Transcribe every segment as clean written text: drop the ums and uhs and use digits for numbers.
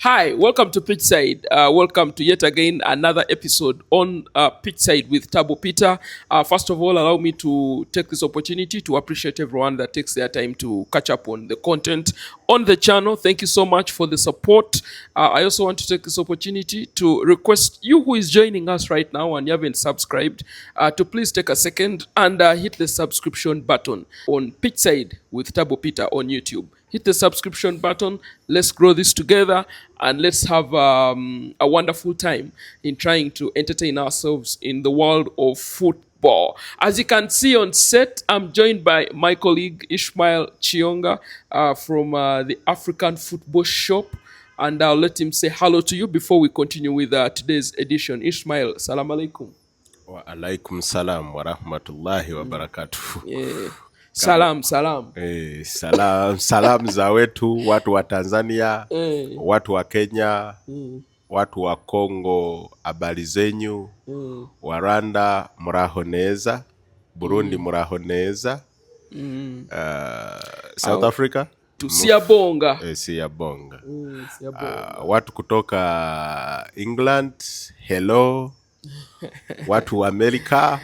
Hi, welcome to Pitchside. Welcome to yet again another episode on Pitchside with Tabo Peter. First of all, allow me to take this opportunity to appreciate everyone that takes their time to catch up on the content on the channel. Thank you so much for the support. I also want to take this opportunity to request you who is joining us right now and you haven't subscribed to please take a second and hit the subscription button on Pitchside with Tabo Peter on YouTube. Hit the subscription button. Let's grow this together and let's have a wonderful time in trying to entertain ourselves in the world of football. As you can see on set, I'm joined by my colleague Ismael Kiyonga from the African Football Shop. And I'll let him say hello to you before we continue with today's edition. Ismael, salam alaikum. Wa alaikum salam wa rahmatullahi wa barakatuh. Yeah. Salam. Salam za wetu, watu wa Tanzania, watu wa Kenya, watu wa Kongo, habari zenyu, wa Rwanda, muraho neza, Burundi muraho neza, South Africa Siyabonga. Siyabonga. Watu kutoka England, hello. Watu wa America,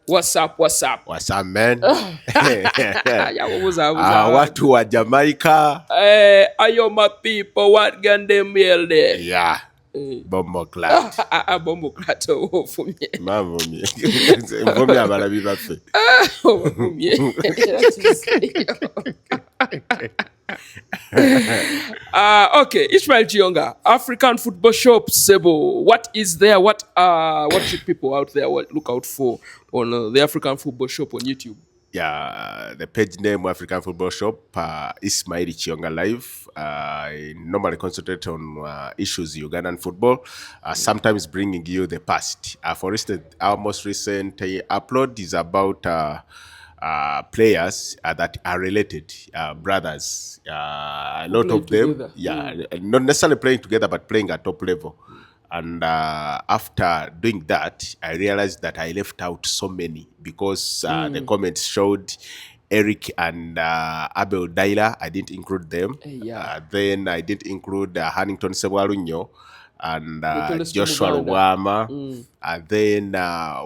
What's up? What's up, man? Watu wa Jamaica. Ayo my people, what can them yell there? Yeah. Bombo clat. Bombo clat for me. Mambo mi. Mvomi abarabi bafe. Okay, Ismael Kiyonga, African Football Shop, Sebo. What is there? What should people out there look out for on the African Football Shop on YouTube? Yeah, the page name African Football Shop, Ismael Kiyonga Live. I normally concentrate on issues Ugandan football, sometimes bringing you the past. For instance, our most recent upload is about players that are related, brothers. A lot of them, not necessarily playing together, but playing at top level. And after doing that, I realized that I left out so many because the comments showed Eric and Abel Daila. I didn't include them. Then I didn't include Hannington Sebwarunyo and Joshua Rwama. And then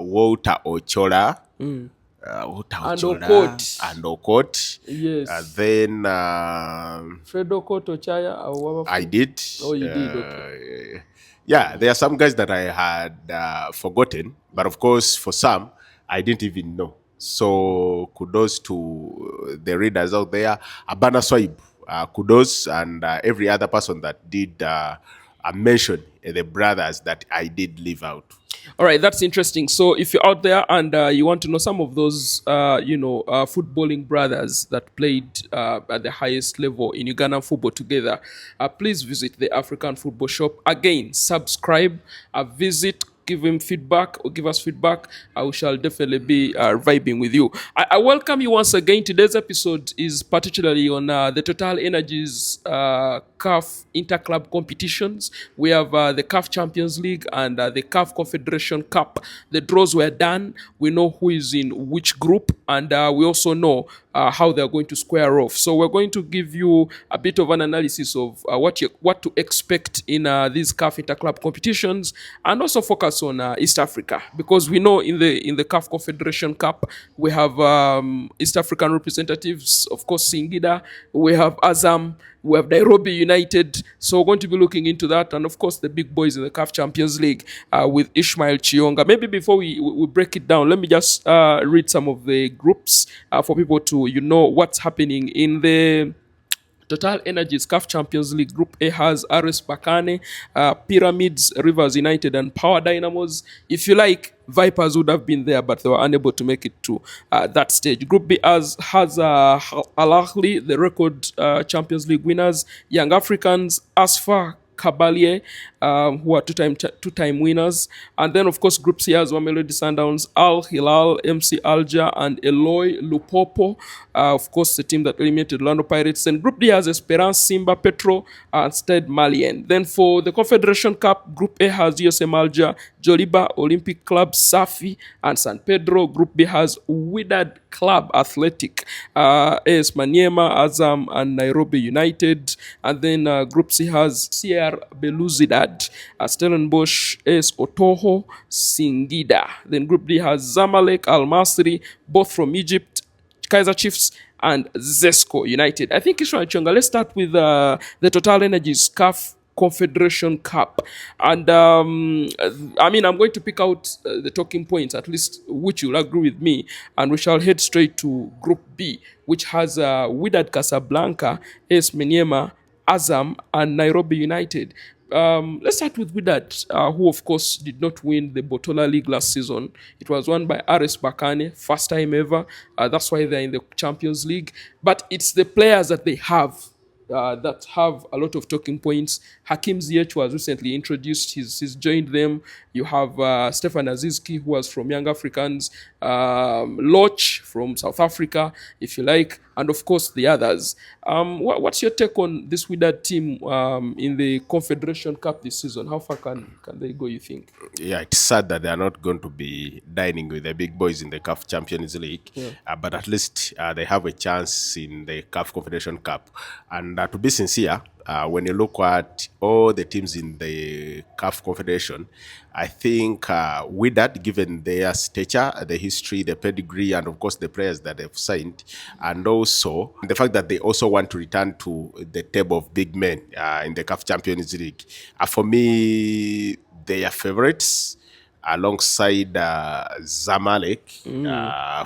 Walter Ochola. And Okot. Yes. Then Fred Okot Ochaya. I did. Oh, you did. Okay. Yeah, there are some guys that I had forgotten, but of course, for some, I didn't even know. So kudos to the readers out there. Abana Swaib, kudos, and every other person that did mention the brothers that I did leave out. All right, that's interesting. So if you're out there and you want to know some of those, footballing brothers that played at the highest level in Ugandan football together, please visit the African Football Shop. Again, subscribe, visit, give him feedback or give us feedback. We shall definitely be vibing with you. I welcome you once again. Today's episode is particularly on the Total Energies CAF Inter-club competitions. We have the CAF Champions League and the CAF Confederation Cup. The draws were done. We know who is in which group, and we also know how they're going to square off. So we're going to give you a bit of an analysis of what to expect in these CAF Inter-club competitions, and also focus on East Africa, because we know in the CAF Confederation Cup we have East African representatives, of course Singida, we have Azam, we have Nairobi United. So we're going to be looking into that, and of course the big boys in the CAF Champions League with Ismael Kiyonga. Maybe before we break it down, let me just read some of the groups for people to what's happening in the Total Energies CAF Champions League. Group A has RS Bakane, Pyramids, Rivers United, and Power Dynamos. If you like, Vipers would have been there, but they were unable to make it to that stage. Group B has Al Ahly, the record Champions League winners, Young Africans, Asfa, Kabalier, who are two-time winners. And then, of course, Group C has Mamelodi Sundowns, Al Hilal, MC Alger, and Eloy Lupopo. Of course, the team that eliminated Orlando Pirates. And Group D has Esperance, Simba, Petro, and Stade Malien. Then for the Confederation Cup, Group A has USM Alger, Joliba, Olympic Club, Safi, and San Pedro. Group B has Wydad Club Athletic, AS Maniema, Azam, and Nairobi United. And then Group C has CR Belouizdad, Stellenbosch, AS Otoho, Singida. Then Group D has Zamalek, Al Masri, both from Egypt, Kaiser Chiefs, and Zesco United. I think Ismael Kiyonga, let's start with the Total Energies CAF Confederation Cup. And I mean, I'm going to pick out the talking points, at least which you'll agree with me, and we shall head straight to Group B, which has Wydad Casablanca, AS Maniema, Azam, and Nairobi United. Let's start with Wydad, who of course did not win the Botola League last season. It was won by RS Bakane, first time ever. That's why they're in the Champions League. But it's the players that they have that have a lot of talking points. Hakim Ziyech was recently introduced. He's joined them. You have Stefan Azizki, who was from Young Africans, Loch from South Africa, if you like, and of course the others. What's your take on this Wydad team in the Confederation Cup this season? How far can they go, you think? Yeah, it's sad that they are not going to be dining with the big boys in the CAF Champions League, but at least they have a chance in the CAF Confederation Cup. And to be sincere, when you look at all the teams in the CAF Confederation, I think Wydad, given their stature, the history, the pedigree, and of course the players that they've signed, and also the fact that they also want to return to the table of big men in the CAF Champions League, for me, they are favorites alongside Zamalek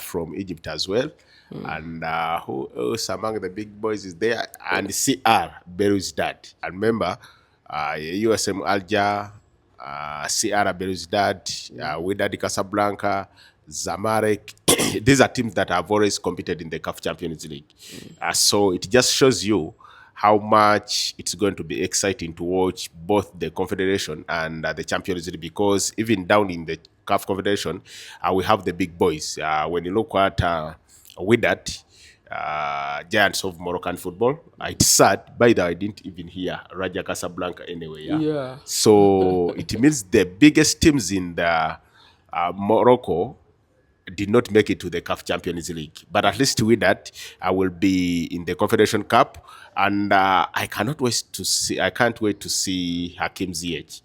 from Egypt as well. And who else among the big boys is there? And CR Belouizdad. And remember, USM Alger, CR Belouizdad, Wydad Casablanca, Zamalek. These are teams that have always competed in the CAF Champions League. So it just shows you how much it's going to be exciting to watch both the Confederation and the Champions League, because even down in the CAF Confederation, we have the big boys. When you look at Wydad, giants of Moroccan football, it's sad, by the way, I didn't even hear Raja Casablanca anyway. Yeah. So it means the biggest teams in the Morocco did not make it to the CAF Champions League. But at least with that, I will be in the Confederation Cup, and I can't wait to see Hakim Ziyech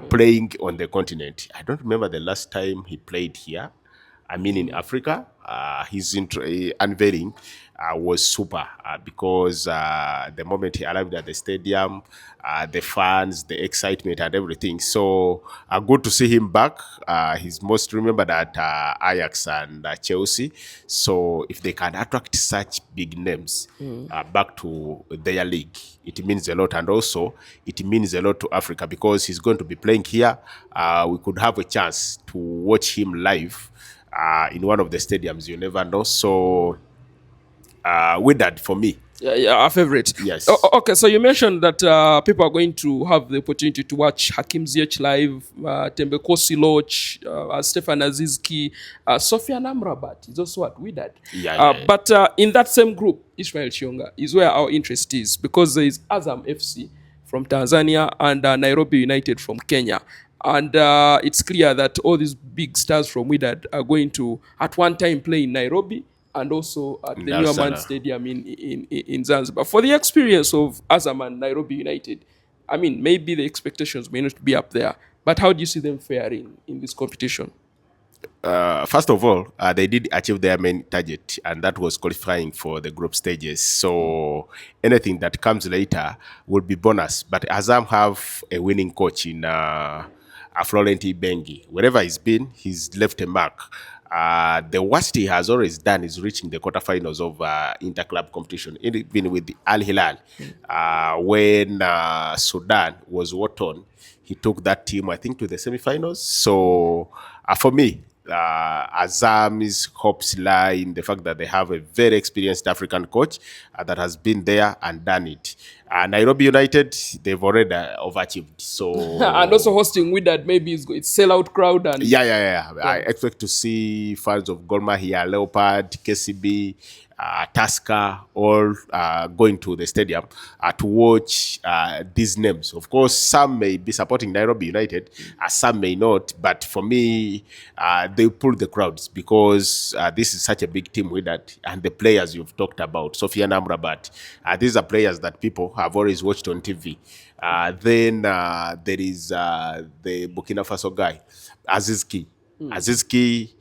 playing on the continent. I don't remember the last time he played here. I mean, in Africa, his unveiling was super because the moment he arrived at the stadium, the fans, the excitement, and everything. So good to see him back. He's most remembered at Ajax and Chelsea. So if they can attract such big names back to their league, it means a lot. And also, it means a lot to Africa because he's going to be playing here. We could have a chance to watch him live in one of the stadiums. You never know. So with that, for me, yeah, our favorite. Yes. Okay, so you mentioned that people are going to have the opportunity to watch Hakim Ziyech live, Tembekosi Loch, Stefan Azizki, Sofian Amrabat is also at Wydad. But in that same group, Ismael Kiyonga is where our interest is, because there is Azam FC from Tanzania and Nairobi United from Kenya. And it's clear that all these big stars from Wydad are going to, at one time, play in Nairobi and also at the Newman Stadium in Zanzibar. For the experience of Azam and Nairobi United, I mean, maybe the expectations may not be up there, but how do you see them faring in this competition? First of all, they did achieve their main target, and that was qualifying for the group stages. So anything that comes later will be bonus. But Azam have a winning coach in Florent Ibenge. Wherever he's been, he's left a mark. The worst he has always done is reaching the quarterfinals of inter-club competition, even with the Al Hilal. When Sudan was Wharton, he took that team, I think, to the semifinals. So for me, Azam's hopes lie in the fact that they have a very experienced African coach that has been there and done it. Nairobi United, they've already overachieved. So and also hosting Wydad, maybe it's sellout crowd. And yeah. I expect to see fans of Gor Mahia, Leopard, KCB, Tusker, all going to the stadium to watch these names. Of course, some may be supporting Nairobi United, some may not. But for me, they pull the crowds because this is such a big team with that, and the players you've talked about, Sofiane Amrabat. These are players that people have always watched on TV. Then there is the Burkina Faso guy, Azizki. Azizki,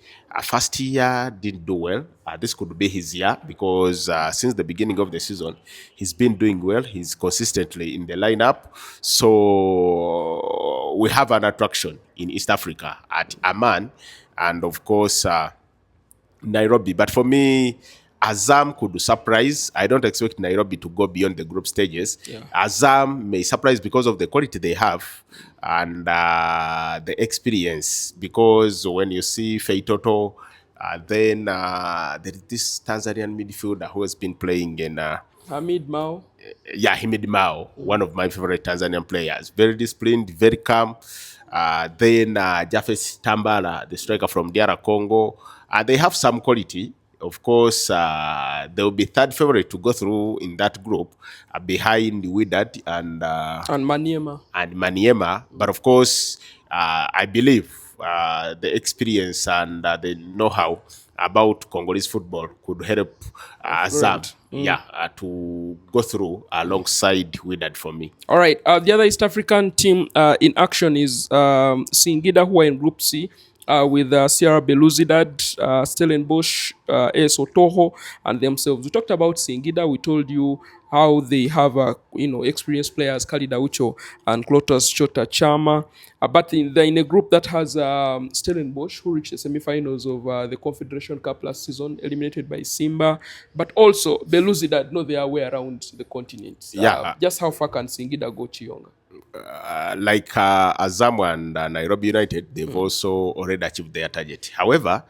first year didn't do well. This could be his year because since the beginning of the season, he's been doing well. He's consistently in the lineup. So we have an attraction in East Africa at Amman, and of course, Nairobi. But for me, Azam could surprise. I don't expect Nairobi to go beyond the group stages. Yeah. Azam may surprise because of the quality they have and the experience. Because when you see Toto, then there is this Tanzanian midfielder who has been playing in. Hamid Mao. Yeah, Himid Mao, one of my favorite Tanzanian players. Very disciplined, very calm. Then Jafes Tambala, the striker from DR Congo. They have some quality. Of course, they will be third favorite to go through in that group behind Wydad And Maniema. and Maniema. But of course, I believe the experience and the know-how about Congolese football could help Azam to go through alongside Wydad for me. All right. The other East African team in action is Singida, who are in Group C. With Sierra Belouizdad, Stellenbosch, AS Otoho, and themselves. We talked about Singida. We told you how they have, experienced players, Khalid Aucho and Clotus Chota Chama. But they're in a group that has Stellenbosch, who reached the semi-finals of the Confederation Cup last season, eliminated by Simba. But also, Belouizdad know their way around the continent. Just how far can Singida go, Kiyonga? Like Azam and Nairobi United, they've also already achieved their target. However,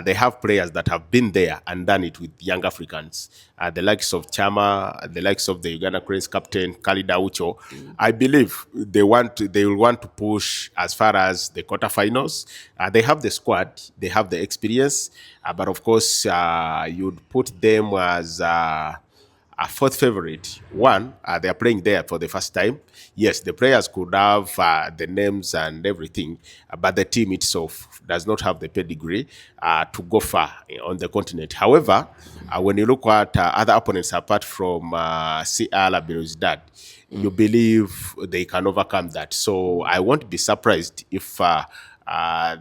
they have players that have been there and done it with young Africans. The likes of Chama, the likes of the Uganda Cranes captain, Khalid Aucho. I believe they will want to push as far as the quarterfinals. They have the squad, they have the experience, but of course, you'd put them as a fourth favorite. One, they are playing there for the first time. Yes, the players could have the names and everything, but the team itself does not have the pedigree to go far on the continent. However, when you look at other opponents apart from CR Belouizdad, you believe they can overcome that. So I won't be surprised if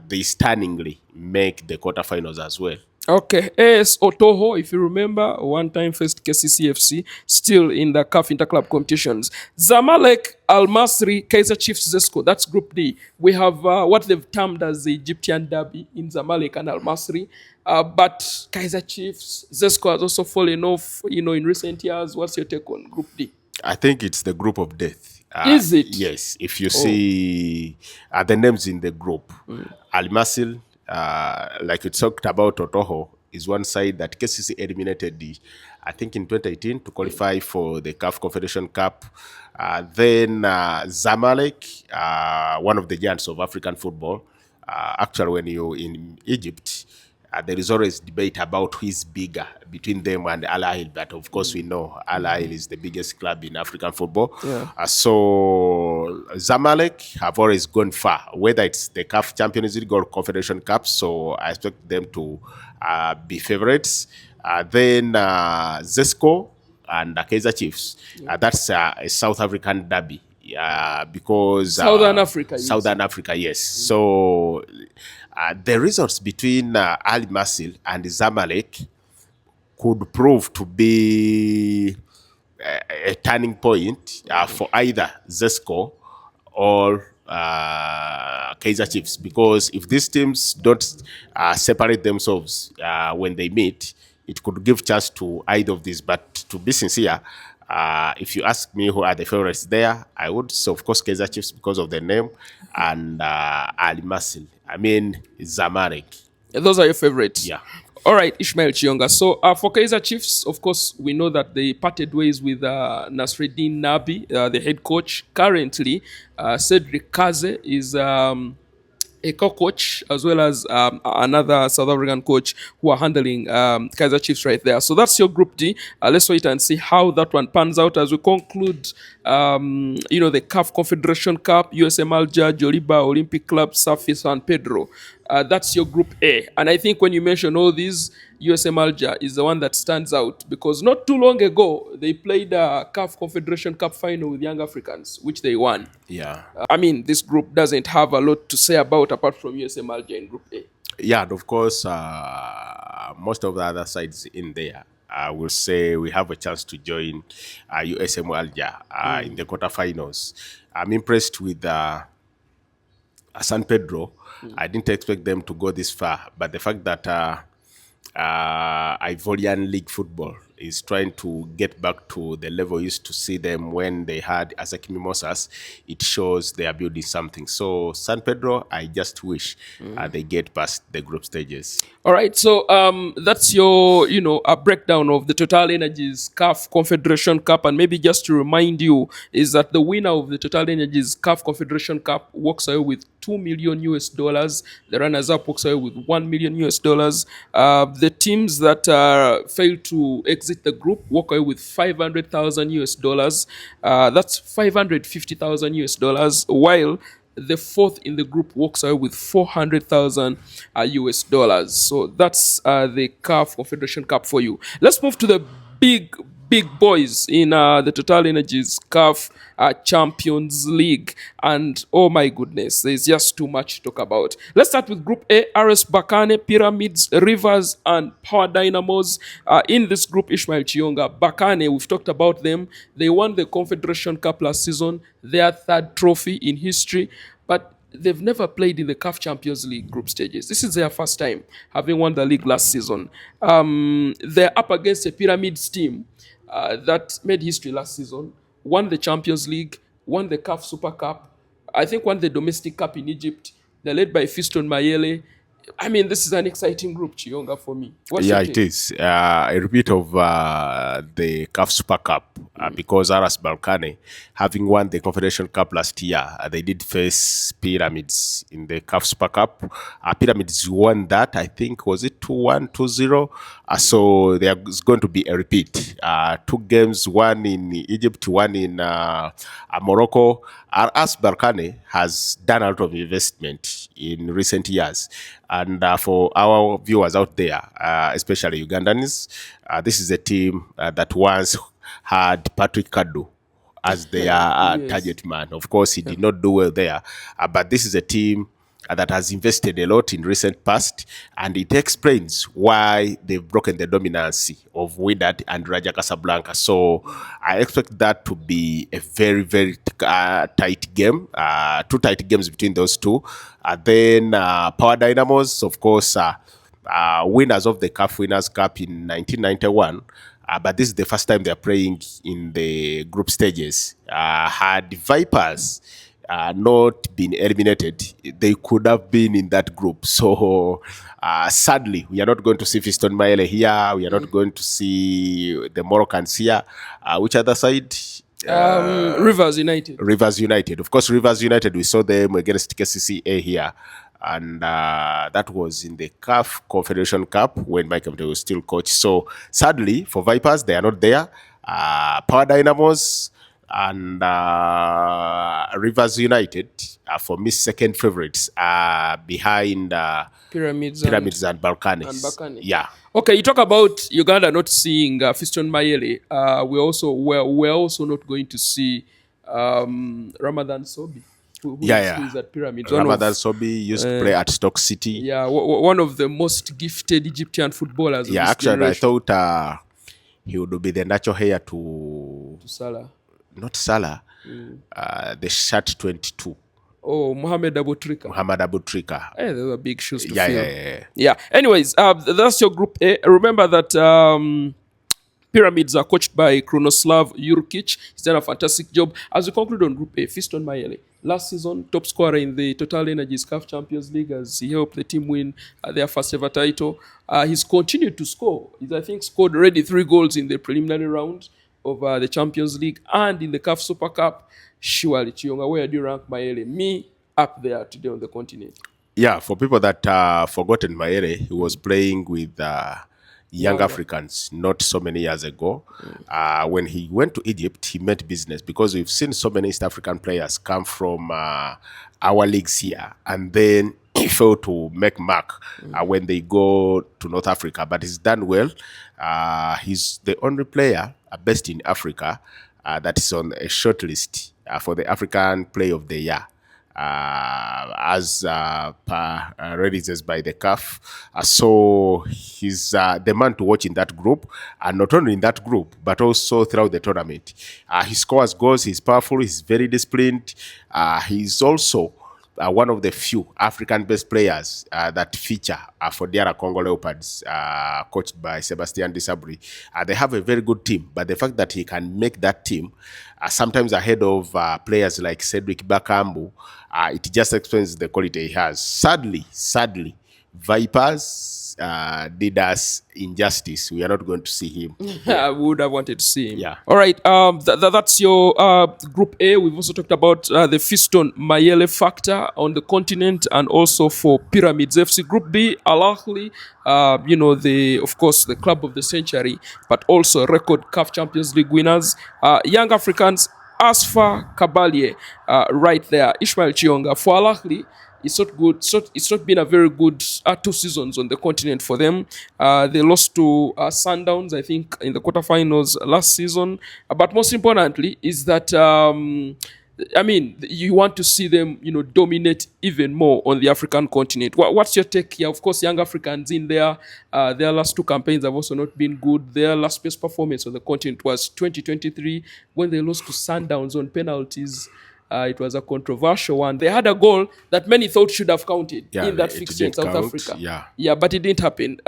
they stunningly make the quarterfinals as well. Okay, AS Otoho, if you remember, one-time first KCCFC, still in the CAF Inter-club competitions. Zamalek, Al Masri, Kaizer Chiefs, Zesco. That's Group D. We have what they've termed as the Egyptian derby in Zamalek and Al Masri. But Kaizer Chiefs, Zesco has also fallen off, in recent years. What's your take on Group D? I think it's the group of death. Is it? Yes. If you see the names in the group, Al Masil, like we talked about, Otoho is one side that KCC eliminated, I think in 2018 to qualify for the CAF Confederation Cup. Then Zamalek, one of the giants of African football. Actually, when you're in Egypt, there is always debate about who is bigger between them and Al Ahly, but of course we know Al Ahly is the biggest club in African football. So Zamalek have always gone far, whether it's the CAF Champions League or Confederation Cup. So I expect them to be favorites. Then Zesco and Kaizer Chiefs. That's a South African derby. Because Southern Africa, Southern Africa, yes. So the results between Al Masil and Zamalek could prove to be a turning point for either Zesco or Kaizer Chiefs, because if these teams don't separate themselves when they meet, it could give chance to either of these. But to be sincere, if you ask me who are the favorites there, I would say, of course, Kaizer Chiefs because of the name, and Al Masil. I mean, Zamalek. Those are your favorites? Yeah. All right, Ismael Kiyonga. So for Kaizer Chiefs, of course, we know that they parted ways with Nasreddin Nabi, the head coach. Currently, Cedric Kaze is a co-coach as well as another South African coach who are handling Kaiser Chiefs right there. So that's your Group D. Let's wait and see how that one pans out as we conclude, the CAF Confederation Cup, USM Alger, Joliba, Olympic Club, Safi, San Pedro. That's your Group A. And I think when you mention all these, USM Alger is the one that stands out because not too long ago, they played a CAF Confederation Cup final with Young Africans, which they won. Yeah. I mean, this group doesn't have a lot to say about apart from USM Alger in Group A. Yeah, and of course, most of the other sides in there will say we have a chance to join USM Alger in the quarterfinals. I'm impressed with San Pedro. I didn't expect them to go this far, but the fact that Ivorian League football is trying to get back to the level we used to see them when they had Asaki Mimosas, it shows they are building something. So San Pedro, I just wish they get past the group stages. All right, so that's your, a breakdown of the Total Energies CAF Confederation Cup, and maybe just to remind you is that the winner of the Total Energies CAF Confederation Cup walks away with $2 million US. The runners-up walks away with $1 million US. The teams that fail to exit the group walk away with $500,000 US. That's $550,000 US, while the fourth in the group walks away with 400,000 US. So that's the CAF Confederation Cup for you. Let's move to the big boys in the Total Energies CAF Champions League. And oh my goodness, there's just too much to talk about. Let's start with Group A: RS Bakane, Pyramids, Rivers, and Power Dynamos. In this group, Ismael Kiyonga, Bakane, we've talked about them. They won the Confederation Cup last season, their third trophy in history, but they've never played in the CAF Champions League group stages. This is their first time having won the league last season. They're up against a Pyramids team that made history last season, won the Champions League, won the CAF Super Cup, I think won the domestic cup in Egypt. They're led by Fiston Mayele. I mean, this is an exciting group, Chiyonga, for me. What's Yeah, your it take? is. A repeat of the CAF Super Cup because RS Balkane, having won the Confederation Cup last year, they did face Pyramids in the CAF Super Cup. Pyramids won that, I think, was it 2-1, 2-0? So there's going to be a repeat. Two games, one in Egypt, one in Morocco. RS Balkane has done a lot of investment in recent years. And for our viewers out there, especially Ugandans, this is a team that once had Patrick Kadu as their Yes. target man. Of course, he did not do well there, but this is a team that has invested a lot in recent past, and it explains why they've broken the dominancy of Wydad and Raja Casablanca. So I expect that to be a very, very tight game, two tight games between those two. Then Power Dynamos, of course, winners of the CAF Winners' Cup in 1991. But this is the first time they're playing in the group stages. Had Vipers not been eliminated, they could have been in that group. So sadly, we are not going to see Fiston Mayele here. We are not going to see the Moroccans here. Which other side? Rivers United. Rivers United. Of course, Rivers United, we saw them against KCCA here. And that was in the CAF Confederation Cup when Mike Mte was still coach. So sadly, for Vipers, they are not there. Power Dynamos and Rivers United, for me, second favorites, behind Pyramids and Balkans. and Bakane. Yeah. Okay, you talk about Uganda not seeing Fiston Mayele. We're also not going to see Ramadan Sobi, who is at Pyramids. Ramadan Sobi used to play at Stoke City. Yeah, one of the most gifted Egyptian footballers. Yeah, of this actually, generation. I thought he would be the natural heir to Salah. not Salah, the shirt 22. Oh, Mohamed Abutrika. Muhammad Abutrika. Hey, those are big shoes to Yeah, fill. yeah. Yeah. Anyways, that's your group A. Remember that Pyramids are coached by Kronoslav Jurkic. He's done a fantastic job. As we conclude on Group A, Fiston Mayele. Last season, top scorer in the Total Energies CAF Champions League as he helped the team win their first ever title. He's continued to score. He's, I think, scored already 3 goals in the preliminary round of the Champions League and in the CAF Super Cup. Surely, Chiyonga, where do you rank Mayele? Me, up there today on the continent. Yeah, for people that forgotten Mayele, he was playing with young Younger. Africans not so many years ago. When he went to Egypt, he met business because we've seen so many East African players come from our leagues here, and then he failed to make mark when they go to North Africa. But he's done well. He's the only player best in Africa that is on a short list for the African Player of the Year as per releases by the CAF. So he's the man to watch in that group, and not only in that group, but also throughout the tournament. He scores goals, he's powerful, he's very disciplined. He's also one of the few African best players that feature for DR Congo Leopards, coached by Sebastian Desabre. They have a very good team, but the fact that he can make that team sometimes ahead of players like Cedric Bakambu, it just explains the quality he has. Sadly, Vipers did us injustice. We are not going to see him. I would have wanted to see him. Yeah. All right. That's your Group A. We've also talked about the Fiston Mayele factor on the continent and also for Pyramids FC. Group B, Al Ahly, of course, the club of the century, but also record CAF Champions League winners. Young Africans, Asfa Kabalie, right there. Ismael Kiyonga. For Al Ahly, it's not good. It's not been a very good 2 seasons on the continent for them. They lost to Sundowns, I think, in the quarterfinals last season. But most importantly, is that you want to see them, dominate even more on the African continent. What's your take here? Of course, young Africans in there. Their last 2 campaigns have also not been good. Their last best performance on the continent was 2023 when they lost to Sundowns on penalties. It was a controversial one. They had a goal that many thought should have counted in that fixture in South Africa. Yeah, but it didn't happen.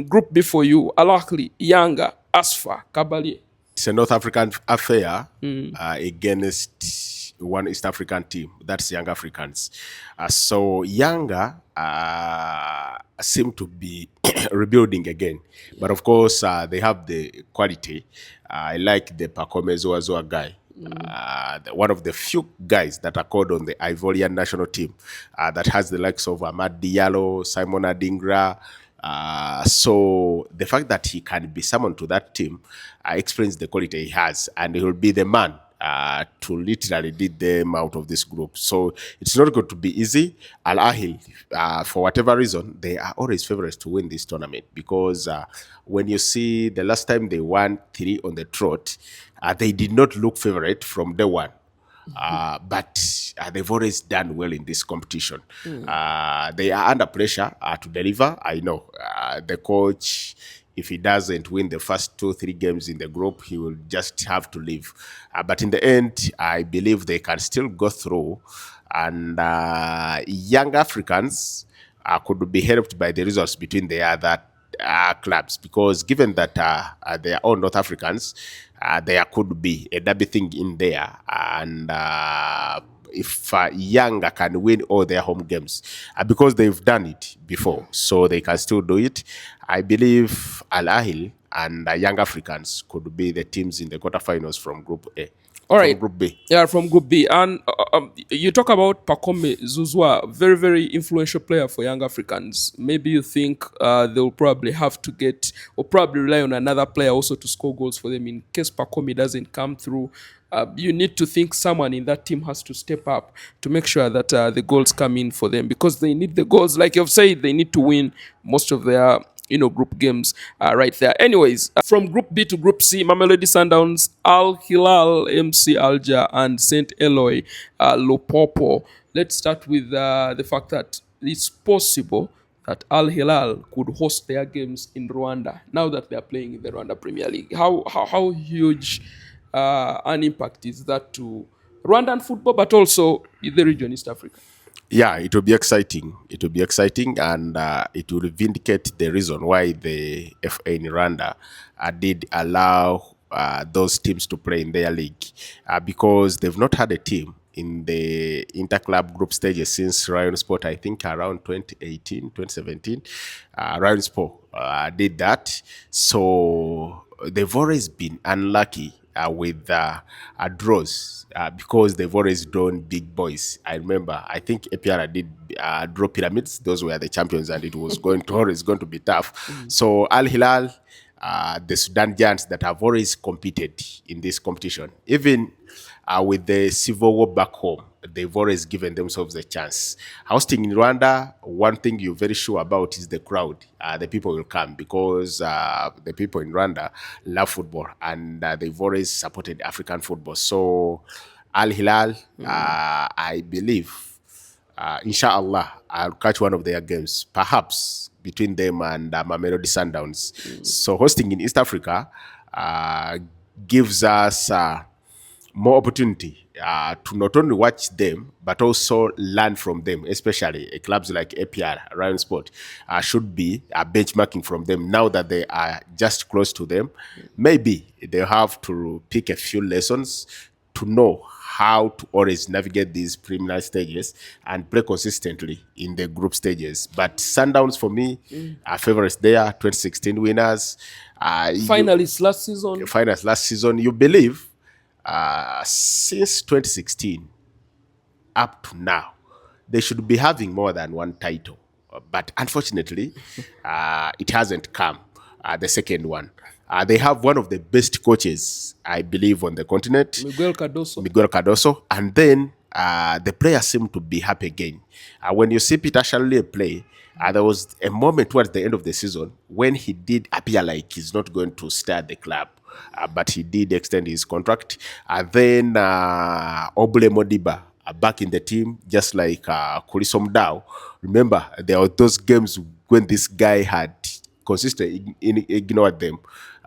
Group B for you, Al Ahly, Yanga, Asfa, Kabalie. It's a North African affair against one East African team. That's Young Africans. So Yanga seem to be rebuilding again. But of course, they have the quality. I like the Pacome Zoazoa guy. One of the few guys that are called on the Ivorian national team that has the likes of Amad Diallo, Simon Adingra. So the fact that he can be summoned to that team explains the quality he has, and he will be the man to literally lead them out of this group. So it's not going to be easy. Al Ahly, for whatever reason, they are always favorites to win this tournament because when you see the last time they won 3 on the trot, they did not look favorite from day one. But they've always done well in this competition. They are under pressure to deliver. I know the coach, if he doesn't win the first 2-3 games in the group, he will just have to leave. But in the end, I believe they can still go through. And young Africans could be helped by the results between the other clubs, because given that they are all North Africans, there could be a derby thing in there, and if Yanga can win all their home games, because they've done it before, so they can still do it. I believe Al Ahly and Young Africans could be the teams in the quarterfinals from Group A. All right. From Group B. Yeah, from Group B. And you talk about Pacome Zuzwa, very, very influential player for young Africans. Maybe you think they'll probably have to get, or probably rely on another player also to score goals for them in case Pacome doesn't come through. You need to think someone in that team has to step up to make sure that the goals come in for them, because they need the goals. Like you've said, they need to win most of their group games right there. Anyways, from Group B to Group C, Mamelodi Sundowns, Al Hilal, MC Alger, and St. Eloi Lopopo. Let's start with the fact that it's possible that Al Hilal could host their games in Rwanda now that they are playing in the Rwanda Premier League. How huge an impact is that to Rwandan football, but also in the region, East Africa? Yeah, it will be exciting. It will be exciting, and it will vindicate the reason why the FA in Rwanda did allow those teams to play in their league, because they've not had a team in the Inter-club group stages since Ryan Sport, I think around 2018, 2017. Ryan Sport did that. So they've always been unlucky with draws because they've always drawn big boys. I remember, I think APR did draw pyramids. Those were the champions, and it was going to always going to be tough. So Al Hilal, the Sudan Giants that have always competed in this competition, even with the civil war back home, they've always given themselves a chance. Hosting in Rwanda, one thing you're very sure about is the crowd. The people will come because the people in Rwanda love football, and they've always supported African football. So Al Hilal, I believe, inshallah, I'll catch one of their games, perhaps between them and Mamelodi Sundowns. So hosting in East Africa gives us more opportunity to not only watch them but also learn from them, especially clubs like APR, Ryan Sport, should be benchmarking from them now that they are just close to them. Maybe they have to pick a few lessons to know how to always navigate these preliminary stages and play consistently in the group stages. But Sundowns, for me, are favorites there, 2016 winners. Finalists last season. Finals last season, you believe, since 2016 up to now, they should be having more than one title. But unfortunately, it hasn't come, the second one. They have one of the best coaches, I believe, on the continent, Miguel Cardoso. Miguel Cardoso. And then the players seem to be happy again. When you see Peter Shanley play, there was a moment towards the end of the season when he did appear like he's not going to stay at the club. But he did extend his contract. Then Obule Modiba back in the team, just like Kurisom Dow. Remember, there were those games when this guy had consistently ignored them.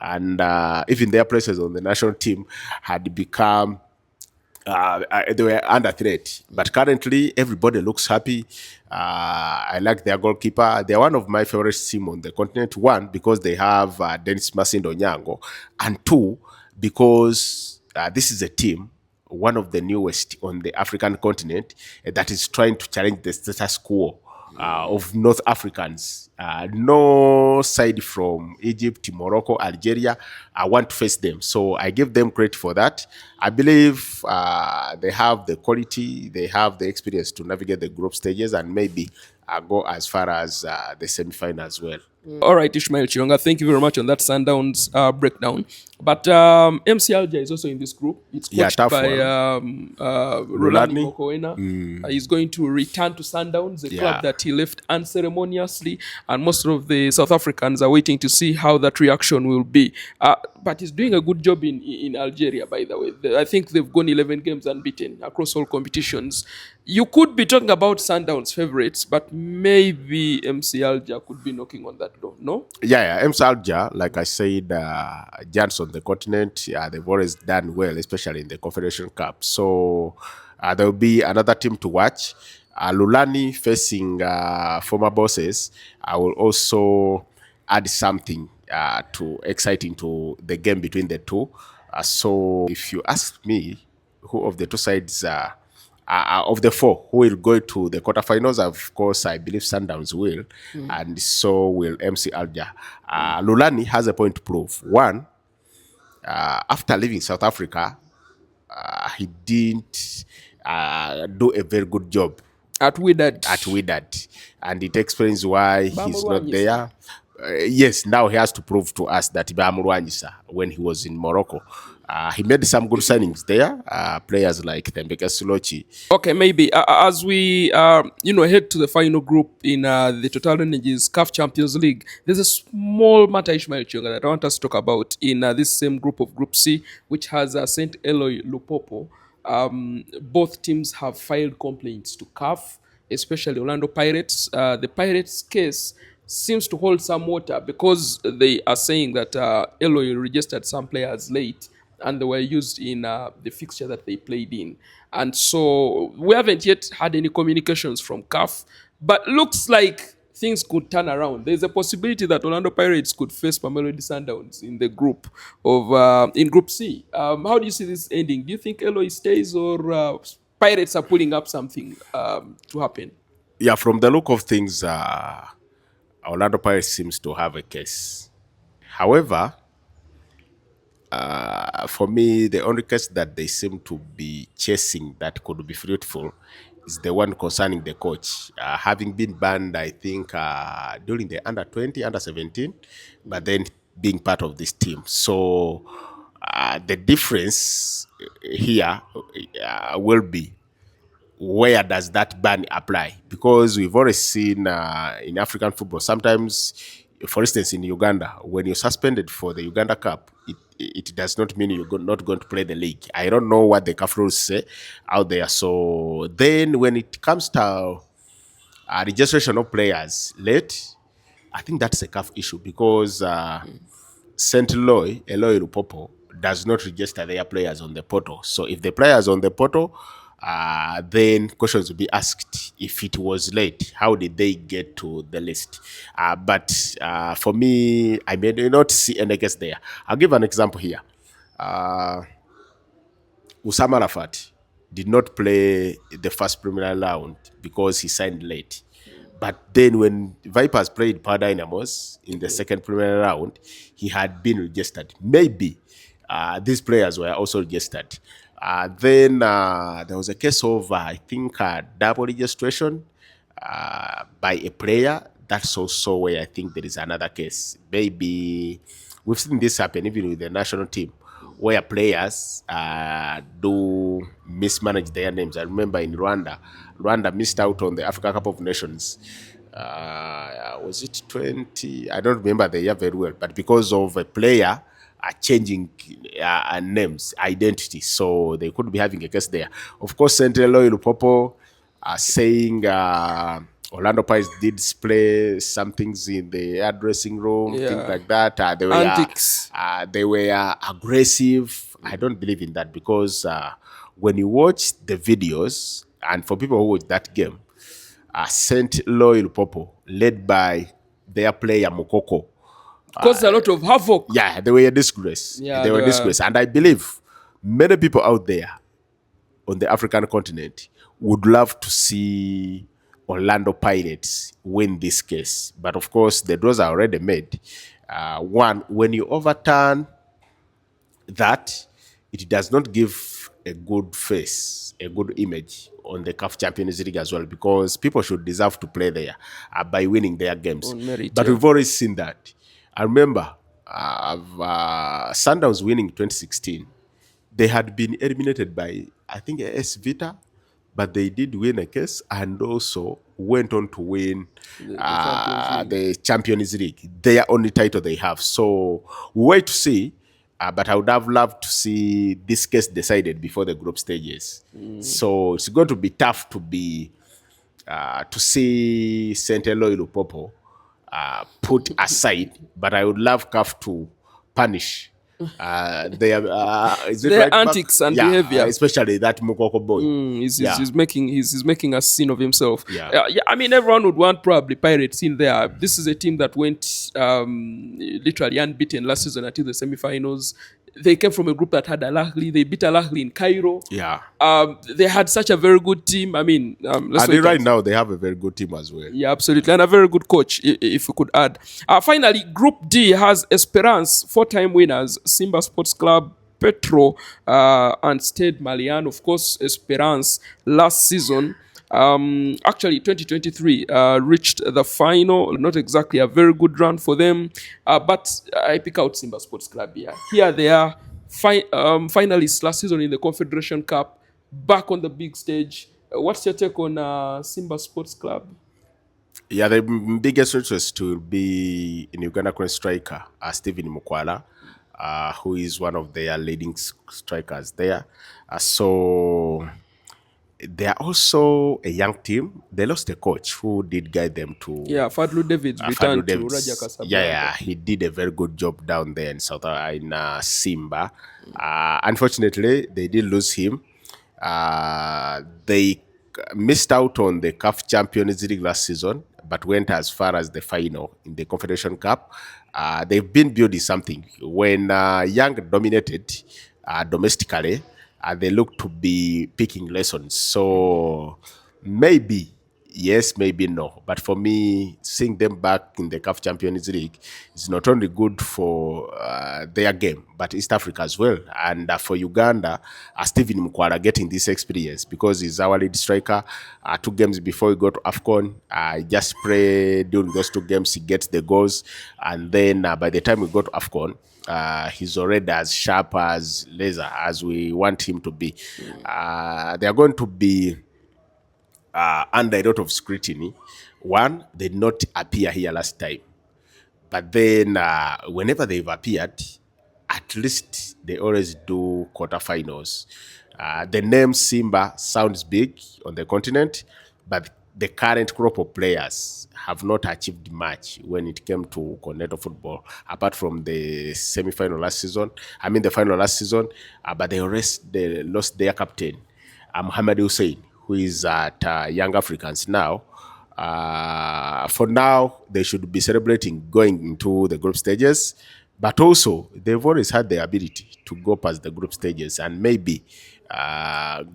And even their presence on the national team had become they were under threat. But currently, everybody looks happy. I like their goalkeeper. They're one of my favorite teams on the continent. One, because they have Dennis Masindo Nyango. And two, because this is a team, one of the newest on the African continent, that is trying to challenge the status quo of North Africans. No side from Egypt, Morocco, Algeria, I want to face them. So I give them credit for that. I believe they have the quality, they have the experience to navigate the group stages and maybe go as far as the semi-final as well. All right, Ismael Kiyonga, thank you very much on that Sundowns breakdown. But MC Alger is also in this group. It's coached by Rolani Mokoena. He's going to return to Sundowns, a club that he left unceremoniously, and most of the South Africans are waiting to see how that reaction will be. But he's doing a good job in Algeria, by the way. I think they've gone 11 games unbeaten across all competitions. You could be talking about Sundowns favorites, but maybe MC Alger could be knocking on that door, no? Yeah, MC Alger, like I said, giants on the continent, they've always done well, especially in the Confederation Cup. So there will be another team to watch. Lulani facing former bosses, I will also add something to exciting to the game between the two. So if you ask me, who of the two sides of the four who will go to the quarterfinals, of course, I believe Sundowns will, and so will MC Alger. Lulani has a point to prove. One, after leaving South Africa, he didn't do a very good job At Wydad. And it explains why he's not there. Yes, now he has to prove to us that Bamurwanyisa, when he was in Morocco, he made some good signings there. Players like Tembeke Sulochi. Okay, maybe as we head to the final group in the Total Energies CAF Champions League, there's a small matter, Ismael Kiyonga, that I want us to talk about in this same group of Group C, which has St. Eloi Lupopo. Both teams have filed complaints to CAF, especially Orlando Pirates. The Pirates case seems to hold some water because they are saying that Eloi registered some players late and they were used in the fixture that they played in. And so we haven't yet had any communications from CAF, but looks like things could turn around. There's a possibility that Orlando Pirates could face Mamelodi Sundowns in the group of in Group C. How do you see this ending? Do you think Eloi stays or Pirates are putting up something to happen? Yeah, from the look of things, Orlando Pirates seems to have a case. However, for me, the only case that they seem to be chasing that could be fruitful is the one concerning the coach. Having been banned, I think, during the under 20, under 17, but then being part of this team. So the difference here will be, where does that ban apply? Because we've already seen in African football, sometimes, for instance, in Uganda, when you're suspended for the Uganda Cup, it does not mean you're not going to play the league. I don't know what the CAF rules say out there. So then when it comes to registration of players late, I think that's a CAF issue, because St. Eloy Lupopo, does not register their players on the portal. So if the players on the portal, then questions will be asked. If it was late, how did they get to the list? But for me, I may not see any case there. I'll give an example here. Uh, Usama Rafat did not play the first preliminary round because he signed late. But then when Vipers played Power Dynamos in the second preliminary round, he had been registered. Maybe these players were also registered. Then there was a case of, I think, double registration by a player. That's also where I think there is another case. Maybe we've seen this happen even with the national team, where players do mismanage their names. I remember in Rwanda missed out on the Africa Cup of Nations. Was it 20? I don't remember the year very well, but because of a player changing names, identity, so they could be having a case there. Of course, St. Eloy Lupopo saying Orlando Pirates did display some things in the dressing room, things like that. Antics. They were aggressive. I don't believe in that, because when you watch the videos, and for people who watch that game, St. Eloy Lupopo, led by their player Mukoko, caused a lot of havoc. yeah, they were a disgrace. Yeah, they were a disgrace. And I believe many people out there on the African continent would love to see Orlando Pirates win this case. But of course, the draws are already made. One, when you overturn that, it does not give a good face, a good image on the CAF Champions League as well, because people should deserve to play there by winning their games. On merit, but yeah. we've already seen that. I remember Sundowns winning 2016. They had been eliminated by, I think, AS Vita, but they did win a case and also went on to win the Champions League, their only title they have. So we wait to see, but I would have loved to see this case decided before the group stages. So it's going to be tough to see St. Eloy Lupopo put aside, but I would love CAF to punish their antics and behavior, especially that Mukoko boy. He's making a scene of himself. Yeah. I mean, everyone would want probably Pirates in there. This is a team that went literally unbeaten last season until the semi-finals. They came from a group that had Al Ahly. They beat Al Ahly in Cairo. Yeah. They had such a very good team. I mean, right now they have a very good team as well. Yeah, absolutely. And a very good coach, if we could add. Finally, Group D has Esperance, 4-time winners, Simba Sports Club, Petro, and Stade Malien. Of course, Esperance last season, actually 2023, reached the final. Not exactly a very good run for them, but I pick out Simba Sports Club here. Here they are, finalists last season in the Confederation Cup, back on the big stage. What's your take on Simba Sports Club? Yeah, the biggest interest to be in Uganda current striker, Stephen Mukwala, who is one of their leading strikers there. So they are also a young team. They lost a coach who did guide them to... Yeah, Fadlu Davids returned to Raja Casablanca. Yeah, he did a very good job down there in Simba. Unfortunately, they did lose him. They missed out on the CAF Champions League last season, but went as far as the final in the Confederation Cup. They've been building something. When Young dominated domestically, they look to be picking lessons. So maybe yes, maybe no. But for me, seeing them back in the CAF Champions League is not only good for their game, but East Africa as well. And for Uganda, Stephen Mukwala getting this experience because he's our lead striker. 2 games before we go to AFCON, just pray during those 2 games he gets the goals. And then by the time we go to AFCON, he's already as sharp as laser as we want him to be. They are going to be under a lot of scrutiny. One, they did not appear here last time. But then whenever they've appeared, at least they always do quarterfinals. The name Simba sounds big on the continent, but the current crop of players have not achieved much when it came to continental football, apart from the semi-final last season. I mean the final last season, but they lost their captain, Muhammad Hussein, who is at Young Africans now. For now, they should be celebrating going into the group stages, but also they've always had the ability to go past the group stages and maybe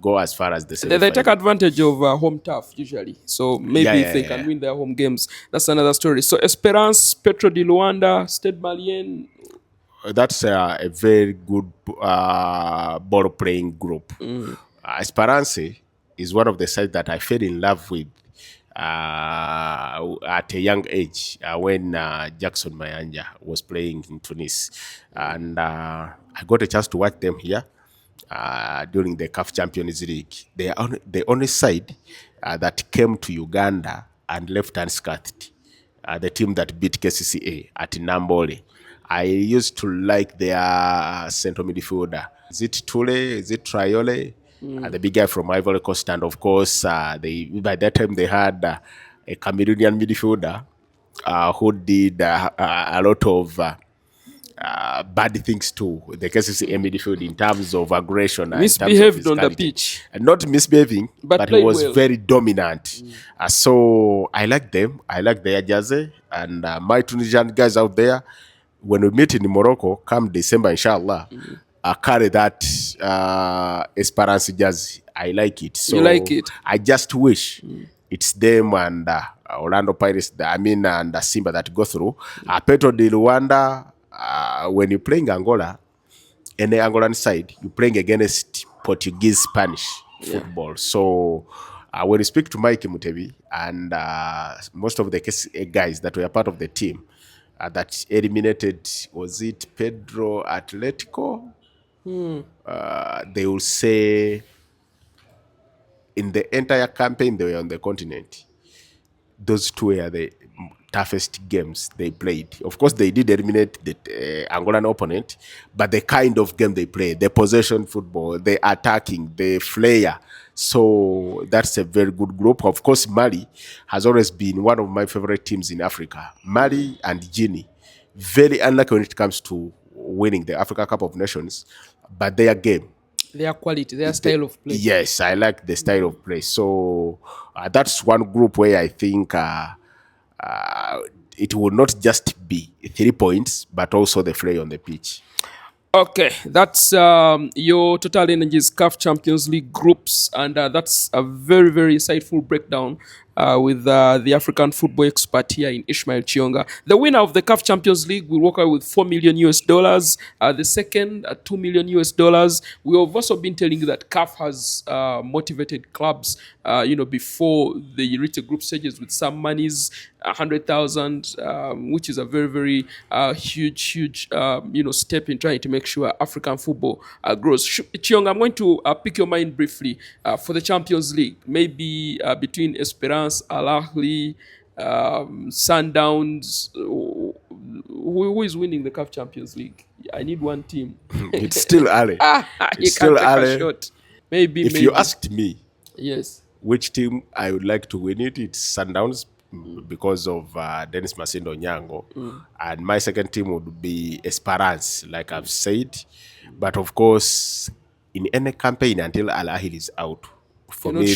go as far as the They semi-final. take advantage of home turf usually. So maybe if they can win their home games, that's another story. So Esperance, Petro di Luanda, Stade Malien. That's a very good ball playing group. Esperance is one of the sides that I fell in love with at a young age when Jackson Mayanja was playing in Tunis. And I got a chance to watch them here during the CAF Champions League. They are the only side that came to Uganda and left unscathed. The team that beat KCCA at Nambole. I used to like their central midfielder. Is it Tule? Is it Triole? The big guy from Ivory Coast. And of course, by that time they had a Cameroonian midfielder who did a lot of bad things too. The KCCA midfield in terms of aggression and Misbehaved in terms of on the pitch. Not misbehaving, but he was well. very dominant. So I like them. I like their jersey. And my Tunisian guys out there, when we meet in Morocco, come December, inshallah, carry that Esperance jersey. I like it. So You like it? I just wish it's them and Orlando Pirates, and Simba that go through. Petro di Luanda, when you're playing Angola, in the Angolan side, you're playing against Portuguese Spanish football. So when you speak to Mike Mutebi and most of the guys that were part of the team that eliminated, was it Pedro Atletico? They will say in the entire campaign they were on the continent, those two were the toughest games they played. Of course, they did eliminate the Angolan opponent, but the kind of game they played, the possession football, the attacking, the flair. So that's a very good group. Of course, Mali has always been one of my favorite teams in Africa. Mali and Guinea, very unlucky when it comes to winning the Africa Cup of Nations, but their game, Their quality, their style of play. yes, I like the style of play. So that's one group where I think it will not just be 3 points, but also the play on the pitch. Okay, that's your Total Energies CAF Champions League groups, and that's a very, very insightful breakdown with the African football expert here in Ismael Kiyonga. The winner of the CAF Champions League will walk out with $4 million US. The second, $2 million US. We have also been telling you that CAF has motivated clubs, before they reach the group stages with some monies, 100,000, which is a very, very huge, step in trying to make sure African football grows. Kiyonga, I'm going to pick your mind briefly for the Champions League, maybe between Esperance, Al Ahly, Sundowns. Who is winning the CAF Champions League? I need one team. It's still early. You can take a shot. Maybe. You asked me, yes, which team I would like to win it, it's Sundowns because of Dennis Masindo Nyango. And my second team would be Esperance, like I've said. But of course, in any campaign until Al Ahly is out, for me,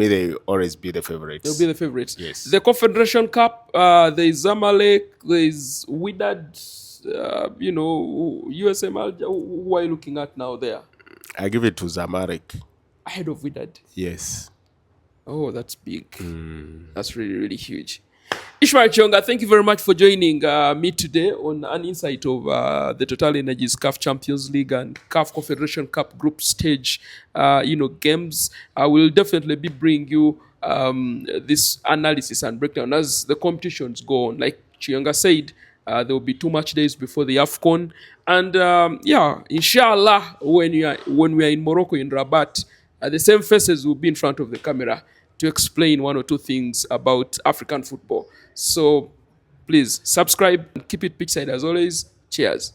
they always be the favorites. They'll be the favorites. Yes. The Confederation Cup, there is Zamalek, there is Wydad, USM. Who are you looking at now there? I give it to Zamalek. Ahead of Wydad. Yes. Oh, that's big. That's really, really huge. Ismael Kiyonga, thank you very much for joining me today on an insight of the Total Energies CAF Champions League and CAF Confederation Cup group stage, games. I will definitely be bringing you this analysis and breakdown as the competitions go on. Like Kiyonga said, there will be 2 match days before the AFCON. And inshallah, when we are in Morocco, in Rabat, the same faces will be in front of the camera to explain one or two things about African football. So please subscribe and keep it pitchside as always. Cheers.